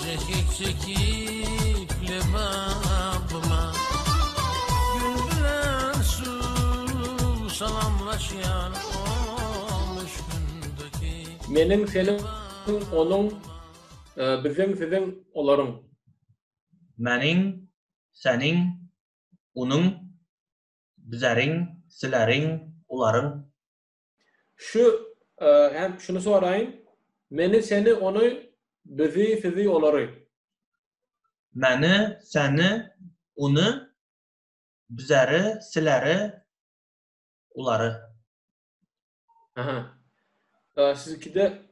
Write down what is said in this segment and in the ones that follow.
çekip çekip lebabıma Gün bilen su salamlaşan olmuş gündeki Menin, senin, onun, bizim, sizin, onların. Mening, sening, unun, bizlerin, silerin, uların. Şu, hem şunu sorayım. Meni, seni, onu, bizi, sizi, onları. Meni, seni, unu, bizleri, sileri, uları. Aha. Sizdikide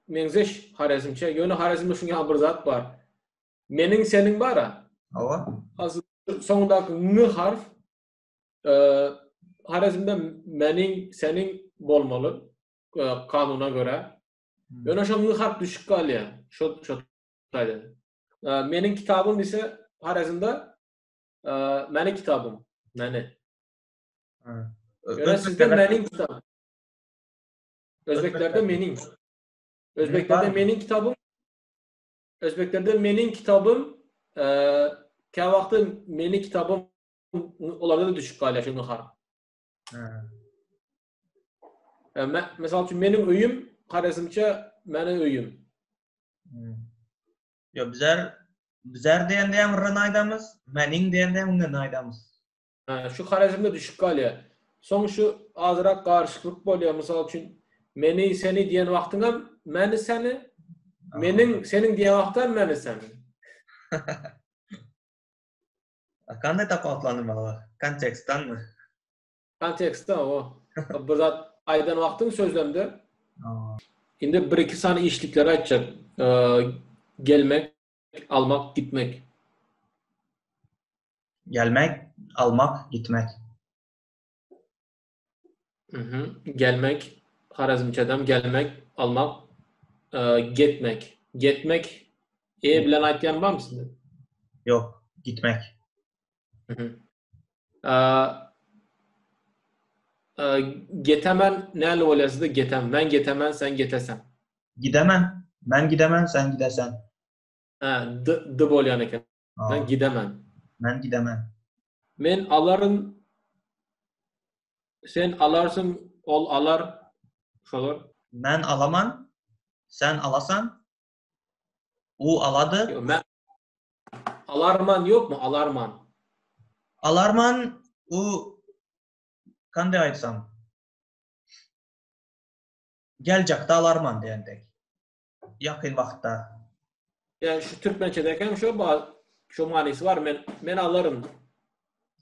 menzeş Harizmçe, yönü Harizm'de şunga bir zat var. Menin, senin var ha. Ava? Hazır sonundaki n harf Harizm'de menin, senin bolmalı kanuna göre. Yönü şu n harf düşük kalıyor. Şu taydı. Menin kitabım ise Harizm'de menin kitabım. Meni. Yönü sizde menin kitabı. Özbeklerde menin. Özbeklerde menin kitabım. Özbeklerde menin kitabım. Kavaqtı menin kitabım onlarda da düşük kalıyor şimdi harf. Mesela için benim öyüm Harizmçe menin öyüm. Yo, bizler diyende hem rınaydamız, mening diyende hem rınaydamız. Şu Harizm'de düşük kalıyor. Son şu azırak karışıklık oluyor. Mesela için meni seni diyen vaxtına meni seni, menin senin diyen vaxtlar meni seni. Kanday tapatlanırmalı? Kontekstten mı? Kontekste o. Burada aydan vaxtın sözlemde. Şimdi bir iki saniye işlikleri açacak. Gelmek, almak, gitmek. Gelmek, almak, gitmek. Gelmek, Harizmçeden gelmek, almak, gitmek. Gitmek, bilen aytyan var mı sizde? Yok, gitmek. Getemen ne olasıdı? Getem. Ben getemen, sen getesen. Gidemem. Ben gidemem, sen gidesen. D bolyan eken. Ben gidemem. Ben gidemem. Men alarım, sen alarsın, ol alar, şolar. Ben alaman, sen alasan, u aladı. Ben alarman yok mu? Alarman. Alarman, u kanday aytsam. Gelecekte alarman diyendek. Yakın vakitte. Yani şu Türkmençedeki şu manisi var. Men alarım.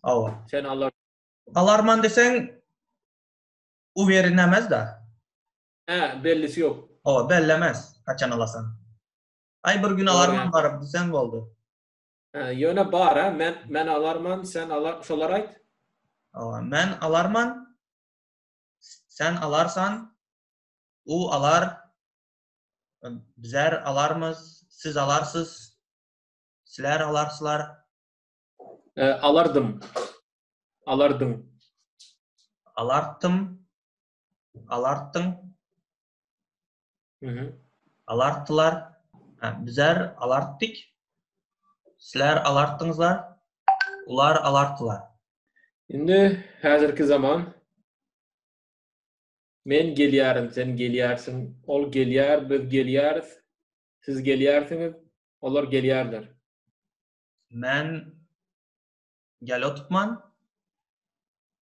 Ava. Sen alar. Alarman desen u verilemez da. Bellisi yok. Ava bellemez. Kaçan alasan. Ay bir gün alarman var desen oldu. Yöne bar ha. Men alarman, sen alar. Şolar ait. Ava. Men alarman, sen alarsan, u alar, bizler alarmız, siz alarsız, sizler alarsılar. Alardım. Alardım. Alarttım, alarttın, Hı. alarttılar. Bizler alarttık, sizler alarttınızlar, ular alarttılar. Şimdi hazırki zaman men geliyarım, sen geliyarsın. Ol geliyar, biz geliyarız. Siz geliyarsınız, onlar geliyarlar. Men gel otupman,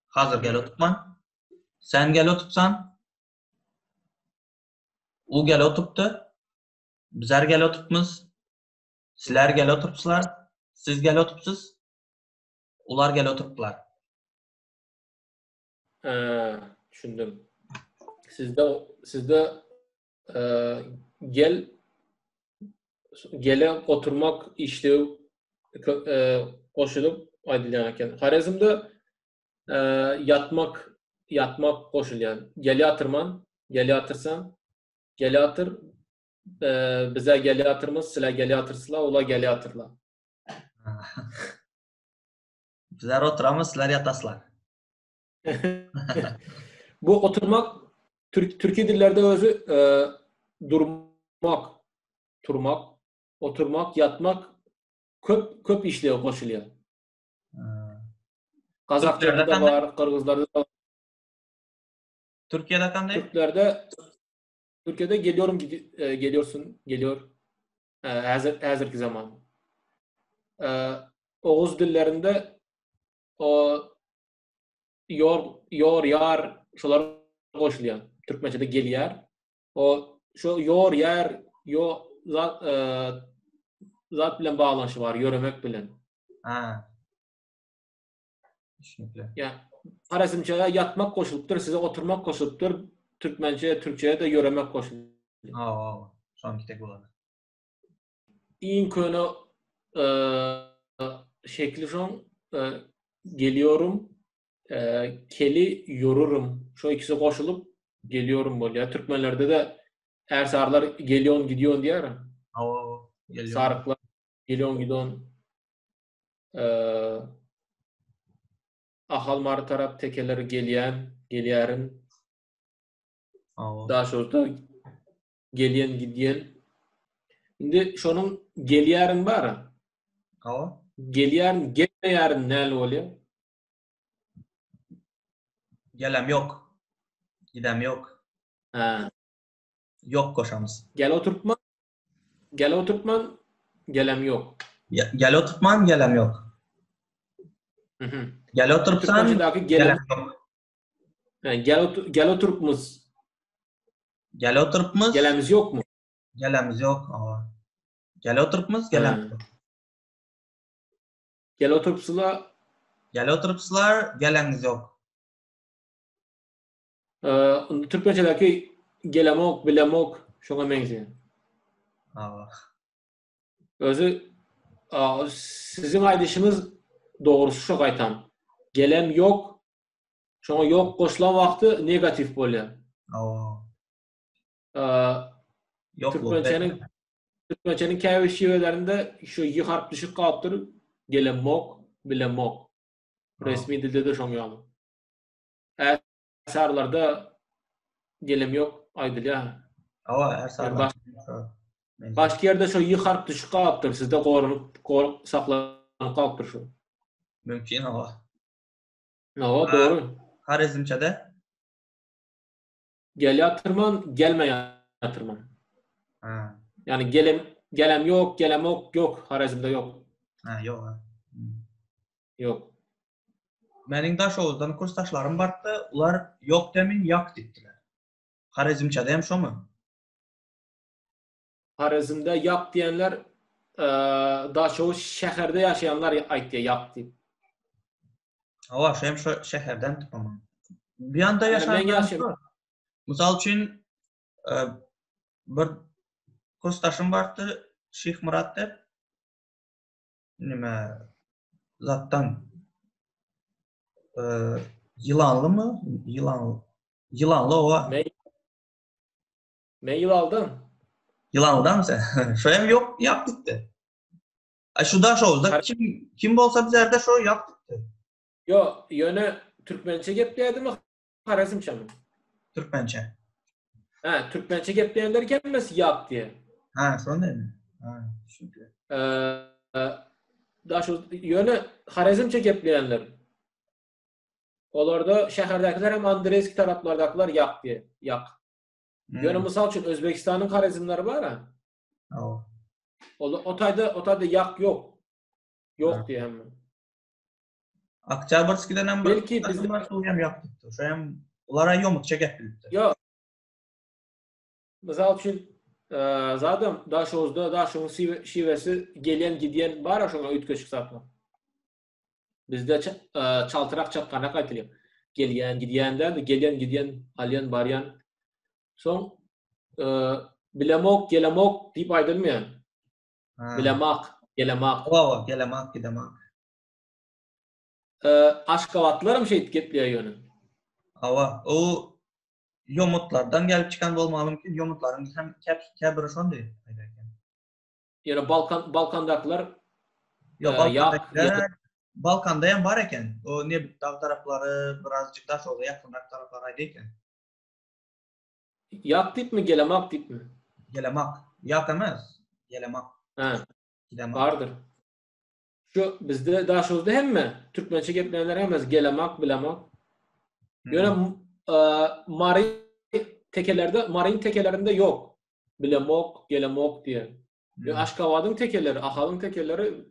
hazır gel otupman. Sen gel otupsan, u gel otuptu, bizler gel otupmuz, sizler gel otupsuzlar, siz gel otupsuz, ular gel otuptular. Düşündüm. Sizde gele oturmak işlev koşulup aydilanken. Harizm'de yatmak koşulyan. Gele yatırman, gele yatırsan, gele yatır, bize gele yatırmız, sizler gele yatırsılar, ola gele yatırlar. Bizler oturamız, sizler yatasılar. Bu oturmak Türkiye dillerde özü durmak. turmak, oturmak, yatmak köp işleye koşuluyor. Kazaklarda Türklerde da var, Kırgızlarda da var. Türkiye'de kanday? Türkiye'de geliyorum geliyor. Hazırki zaman. Oğuz dillerinde o yar şolar koşuluyor. Türkmençede gelyer. O şu yer zat bilen bağlanışı var, yöremek bilen. Ha. Düşünükle. Yani Harazmçaya yatmak koşulupdur, size oturmak koşulupdur. Türkçeye de yöremek koşuluyor. Son kitek olarak. İn köne şekli şon geliyorum, keli yorurum. Şu ikisi koşulup geliyorum böyle. Türkmenlerde de her sarılar geliyon gidiyon diyor. Geliyor. Sarıklar geliyon gidiyon. Ahalmar taraf tekeleri geliyerin. Daha sonra geliyen gidiyen. Şimdi şunun geliyerin var. Geliyerin gelmeyerin ne oluyor? Gelem yok. Gidem yok. Ha. Yok koşamız. Gel oturtman, gelem yok. Gel oturtman gelem yok. Gel oturtsan Türkmençedeki gelem yok. Yani gel oturupmuz. Gel oturupmuz. Gelemiz yok mu? Gelemiz yok. Gel oturupmuz gelem yok. Gel oturupsula. Gel oturupslar gelemiz yok. Türkmençedeki gelemok, bilemok şuna benziyor. Özü sizin aydışınız doğrusu çok aytan. Gelem yok. Şuna yok koşulan vakti negatif oluyor. Türkmençenin käbir şivelerinde şu y harf düşük kalıptır. Gelemok, bilemok. Resmi dilde de şoňýaly. Äsarlarda gelem yok aýdyl ýa. Ersarlar. Başka yerde şu y harf düşük kalıptır. Sizde korunup saklanyp kalıptır şu. Mümkin Doğru. Harizmçede? Gelýärtirman, gelmeýärtirman. Yani gelem yok, gelemok yok. Harazmda yok. Yok. Yok. Mening Daşoğuzdan kursdaşlarım bardy, ular yok demin yak dipdiler. Harizmçede hem şomy? Harazmda yak diýenler Daşoğuz şäherde ýaşaýanlar aýtdy yak diýip. Hem şu şäherden typamam. Bir anda ýaşaýan. Mysal üçin bir kursdaşym bardy, Şeyh Murat dep. Nime zattan yılanlı mı? Yılanlı o. Men ýyl aldym. Yılanlıdan mı sen? Şu hem yok yaptı. Şu Daşoğuzda kim bolsa bizlerde şu yaptı. Yo, ýöne türkmençe gepleýärmi, Harazmça mı? Türkmençe. Türkmençe gepleýänler gelmesi yak diye. Şonda mı? Şükür. Daşoğuz ýöne Harazmça gepleýänler. Olarda şäherdekiler hem Andreyski taraplardakiler yak diye. Yak. Ýöne mysal üçin Özbekistanyň Harazmlary bar ha. O taýda yak yok. Yok diye hem. Oktyabrskydan hem belki bizde hem yaptı. Şu hem ulara ýomukça gepilipdi. Yo. Mysal üçin zaten Daşoğuzda şivesi gelýän gidýän bar şoňa ütkeşik satma. Bizde çaltyrak çapkana gaýtylýar. Gelýän gidýän, alýan barýan. Soň bilemok, gelemok diýip aýdylmaýan. Bilemak, gelemak. Gelemak, gidemak. Aşgabatlar mı gepleýär ýöne? O yomutlardan gelip çıkan bolmaly mümkin. Yomutların hem käbiri şondy aýdarken. Ýöne Balkandakylar Balkanda hem bar eken. O ne dağ tarafları birazcık daha şolda yakınrak taraflara eken. Yak diýip mi, gelemak diýip mi? Gelemak. Yak emas. Gelemak. Ha, Gidemak. vardır. Şu bizde daha sözde hemme Türkmençe geplenler hemez gelemak, bilemak. Yöne mari tekelerde, marin tekelerinde yok. Bilemok, gelemok diye. Yo Aşkavadın tekeleri, Ahalın tekeleri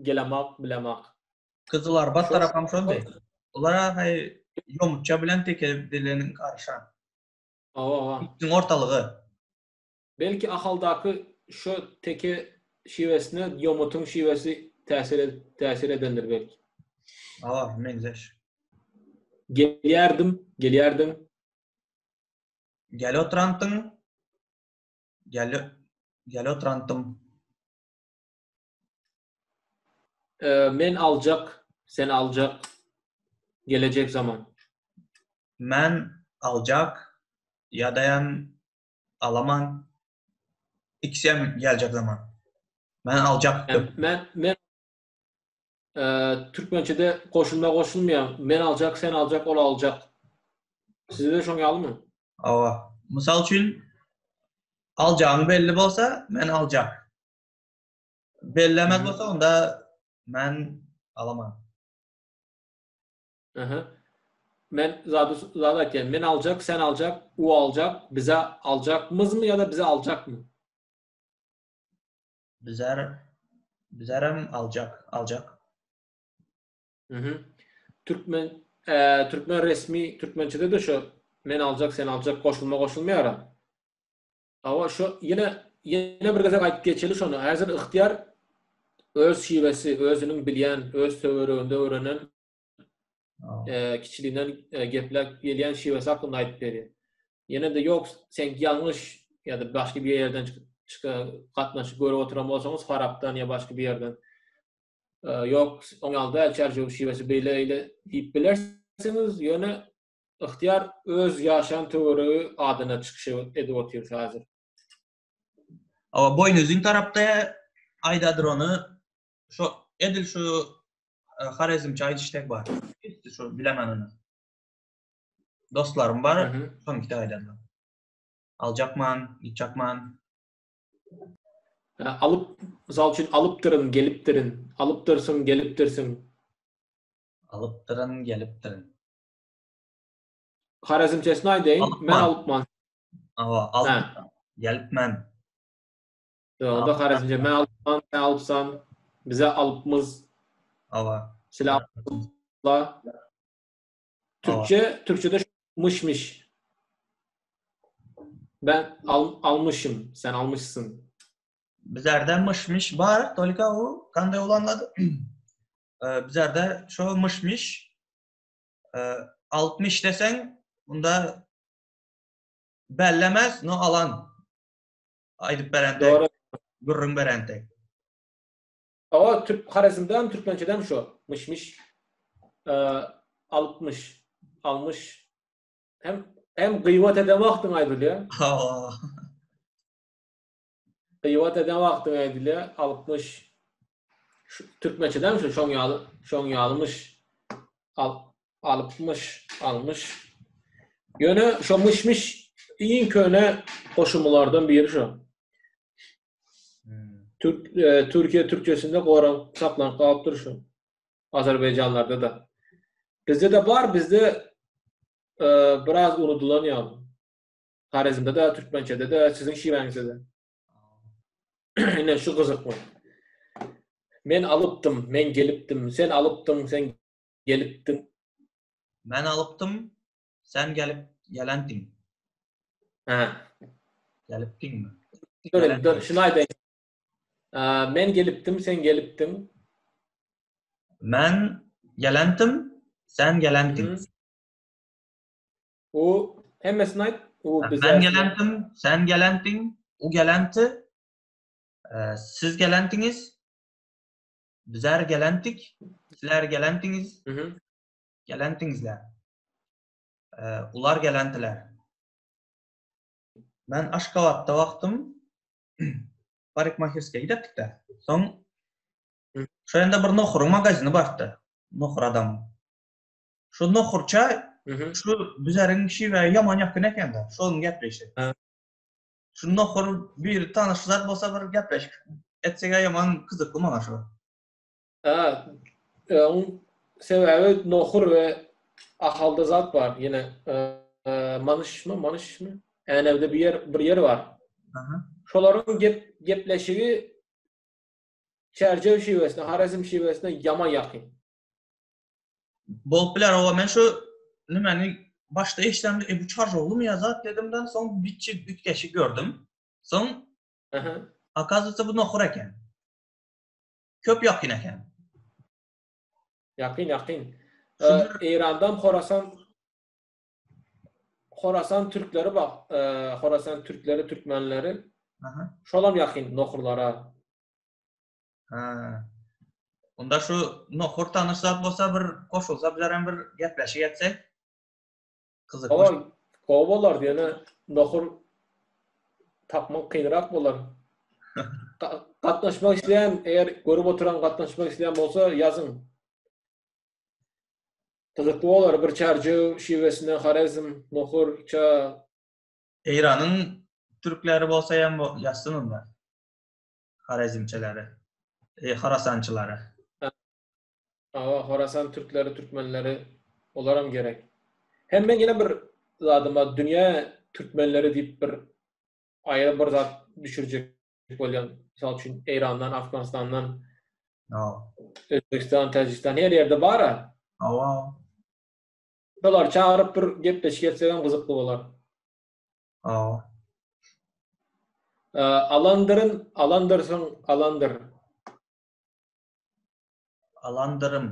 gelemak, bilemak. Kızılar bat Şu- tarafam şonday. Ulara hay yomutça bilen teke dilinin karşan. Ava. İkinin ortalığı. Belki ahaldaki şu teke şivesine yomutun şivesi tesir edendir belki. Ava, menzeş. Geliyerdim. Gel oturantın. Gel oturantım. Men alacak, sen alacak. Gelecek zaman. Men alacak ya da yan alaman. İkisi hem gelecek zaman. Men alacaktım. Yani men Türkmençe'de koşulmayan men alacak, sen alacak, o alacak. Sizde de şoň ýaly mı? Ava. Misal üçün alacağın belli bolsa men alacak. Bellemez bolsa onda men alaman. Aha. Men zaten aytýan, men alacak, sen alacak, o alacak, bize alacakmız mı ya da bize alacak mı? Bizerem alacak. Türkmen resmi Türkmençede de şu men alacak, sen alacak koşulmaýar. Ama şu yine bir gezek aýdyp geçeli şonu. Häzir ihtiýar öz şivesi, özünün bilýän, öz töwereginde öwrenen kiçiliğinden gepler gelýän şivesi hakynda aýdyp berýär. Yine de yok sen yanlış ya da başka bir yerden katnaşyp görüp oturan bolsaňyz Farapdan ya başka bir yerden yok oňalda elçerje şivesi beýle diýip bilersiňiz ýöne ihtiýar öz ýaşan töweregi adyna çykyş edip oturýar häzir. Ama boynuzun tarafta aydadır onu. Şu edil şu Harizmçi aýdyştek bar. Şu bilemem onu. Dostlarım var. Son iki aydadır. Alacakman, gidecekman. Misal üçin alıptırın, geliptirin. Alıptırsın, geliptirsin. Alıptırın, geliptirin. Harizmçesini aýdaýyn. Alıpman. Men alıpman. Ava, alıpman. Gelipmen. Onda Harizmçe men alıpman, sen alıpsan, bize alıpmız. Ava. Silah alıpla. Türkçede mışmış. Ben almışım, sen almışsın. Bizlerden mışmış var. Tolika o kanday olanladı. Bizlerde şu mışmış. Altmış desen bunda bellemez no alan. Aydıp berende. Doğru. Gürrün berende. Ama Harizm'den, Türkmençeden şu. Mışmış. Alıpmış. Almış. Hem gıyvat eden vaktin aydıl ya. Gıyvat eden vaktin aydıl ya. Alıpmış. Türkmençeden şu. Şon yağlımış. Alıpmış. Almış. Yöne şu mışmış. İyin köne koşumlardan biri şu. Türkiye Türkçesinde koran saklan kalıptır şu. Azerbaycanlarda da. Bizde de var, bizde biraz unutulan ya. Harizm'de de, Türkmençe'de de, sizin şivenizde de. Yine şu kızık mı? Men alıptım, men geliptim. Sen alıptın, sen geliptin. Ben alıptım, sen gelendin. Ha. Geliptin mi? Dur, şunu aydayım. Men geliptim, sen geliptin. Ben gelendim, sen gelendin. O hemmesini ayt. Ben gelendim, sen gelendin. O gelenti. Siz gelendiniz. Bizler gelendik. Sizler gelendiniz. Gelendinizler. Ular gelendiler. Ben Aşgabat'ta vaxtım parikmahirskiye gidettik de. Son şu anda bir nohurun magazini bardı. Nohur adam. Şu nohurça şu bizlerin işi ve yaman yakın eken de. Şu onun gepreşi. Şu nohur bir tanışlar bolsa bir gepleşik etsege yaman kızıklı mana şu. Onun sebebi nohur ve ahalda zat var. Yine manış mı? Yani evde bir yer var. Aha. Şoların gepleşigi Çerçev şivesine, Harazm şivesine yaman yakın. Bolup biler o men şu nimeni başta eşlemde bu charge oldu mu ya zat dedimden son bitçi ütkeşi gördüm. Son Aha. akazısı bu nohur eken. Köp yakın eken. Yakın. Şu İran'dan Horasan Türkleri bak. Horasan Türkleri, Türkmenleri. aha. Şolam yakın nohurlara. Ha. Onda şu nohur tanışsat bolsa bir koşulsa bizaren bir gepleşik etsek kızıkmış. Ama kovalar diyene nohur tapmak kıyırak bolar. Katlaşmak isteyen, eğer görüp oturan katlaşmak isteyen olsa yazın. Kızıklı olur. Bir çarcı şivesine, Harazm, nohur, ça. İran'ın Türkleri bolsa hem yazsın onlar. Harazimçileri. Harasançıları. Horasan Türkleri, Türkmenleri olaram gerek. Hem ben yine bir zadıma dünya Türkmenleri deyip bir ayrı bir zat düşürecek bolyan. Misal için İran'dan, Afganistan'dan, No. Özbekistan, Tacikistan her yerde var ha. Ava. Dolar çağırıp bir gepleşik etsegen kızıklı bolar. Ava. Alandır.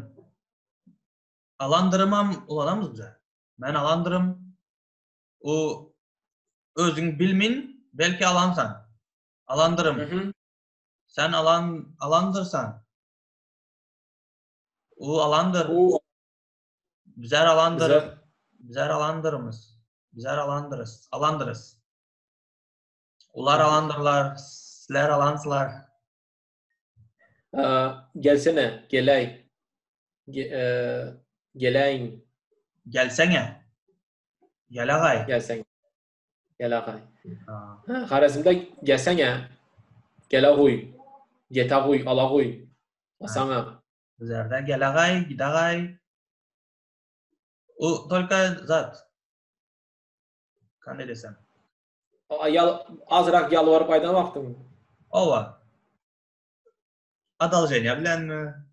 Alandırımam ulanamız bize. Ben alandırım. O özün bilmin belki alansan. Alandırım. Hı. Sen alandırsan. O alandır. Bu Bizler alandır. bize Bizler alandırımız. Bizler alandırız. Alandırız. Ular alandırlar. Sizler alansılar. gelsene, gelay. Gelayin. Gelsene. Gel ağay. Gelsen. Gel ağay. Ha. Harazmda gelsene. Gelahuy. Getahuy, alahuy. Asana. Bizlerde gel ağay, gid ağay. O tolka zat. Kan ne desem. Azrak yalvarıp aydan baktım. Ova. Adalcenya bilen mi?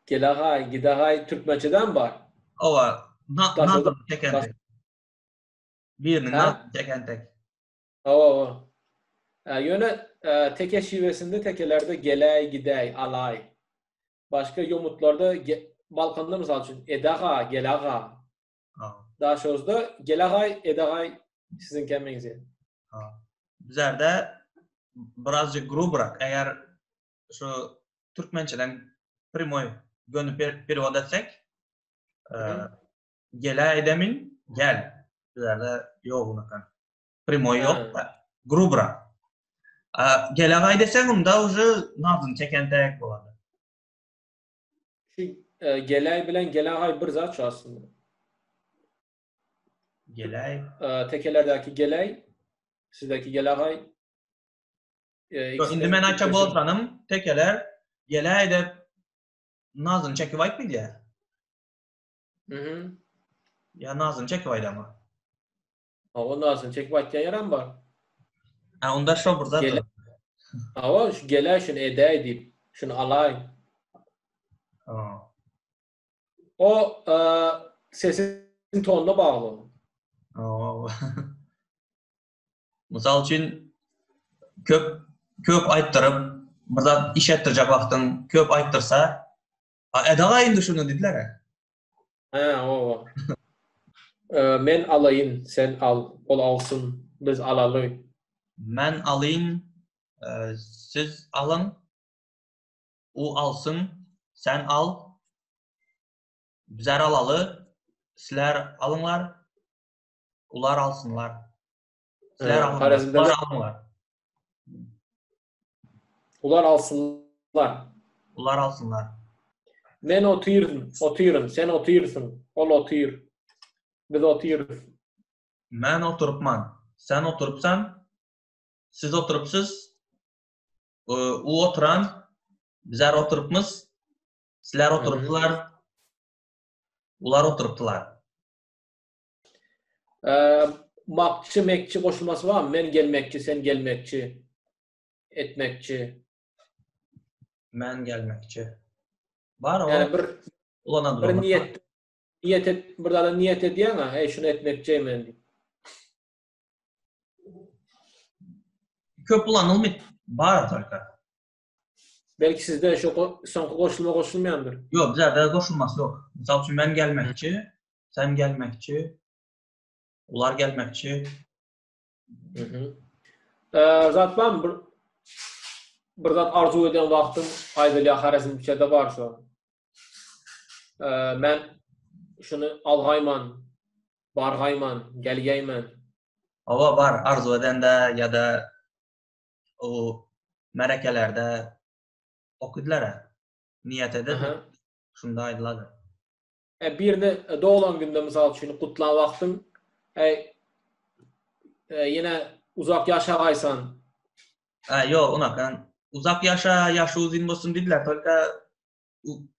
Gelagay, Gidagay Türkmençeden var. Ova. Taş Nazım oldu. çeken Taş- tek. Birinin Ha? nazım çeken tek. O. Yöne teke şivesinde tekelerde gelay, giday, alay. Başka yomutlarda Balkan'da misal için edaga, gelaga. Ha. Daha sözde gelagay, edagay sizin kemmenize. Ha. Bizlerde birazcık gru bırak. Eğer şu Türkmençeden primoy gönüp periyod etsek gela edemin gel. Bizlerde yok unakan. Primoy yok. Gru bırak. Gelagay desen onda уже nazım çeken tek buladı. Şu gelay bilen gelagay bir zat şu aslında. Gelay. Tekelerdeki gelay, sizdeki gelagay. Şimdi men açça bolsanım tekeler gelay edip nazım çekip ayıp mıydı ya? Hı. Ya nazım çekip aydı ama. Ondan sonra çekip atken yaran var. Ha onda şu burada. Gele- Ama şu gelay şunu eda edip, şunu alay. Ha. O sesin tonuna bağlı. Oo. Misal için köp ayttırıp burada iş ettirecek vaktin köp ayttırsa edagayın şunu dediler ha. O. Men alayın, sen al, ol alsın, biz alalım. Men alayım, siz alın, o alsın, sen al, bizler alalı, sizler alınlar, ular alsınlar. Sizler alınlar, ular alınlar. Ular alsınlar. Ular alsınlar. Men oturun, sen otursun, ol otur. Biz otururuz. Men oturupman. Sen oturupsan, siz oturupsuz. U oturan, bizler oturupmuz. Sizler oturuptular. Ular oturuptular. Makçı mekçi koşulması var mı? Men gelmekçi, sen gelmekçi, etmekçi. Men gelmekçi. Var o. Yani Ulanadır bir o. niyet et, burada da niyet ediyen ha, hey şunu etmekçiyim ben diye. Köp ulanılmıyor. Var tarka. Belki sizde şu son koşulma koşulmayandır. Yok, bizlerde koşulması yok. Misal üçün men gelmekçi, sen gelmekçi, ular gelmekçi. Zat var bir zat arzu eden vaktim Aydılya Harazmçe'de var şu an. Men şunu algayman, bargayman, gelgeyman. Hava var arzu edende ya da o merekelerde okudular. Niyet edip şunda aydıladı. Birini doğulan günde misal üçün kutlan vaktim yine uzak yaşagaysan. Yok, onakan uzak yaşı uzun bolsun dediler. Tolka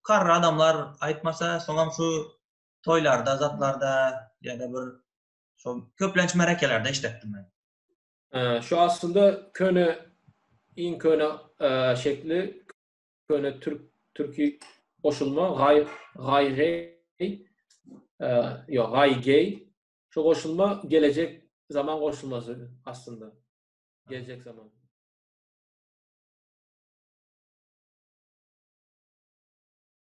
karra adamlar aytmasa soňam şu toylarda, zatlarda ya da bir şu köplenç merekelerde işletdim ben. Şu aslında in köne şekli köne Türkiye koşulma gaygey şu koşulma gelecek zaman koşulması aslında. Gelecek zaman.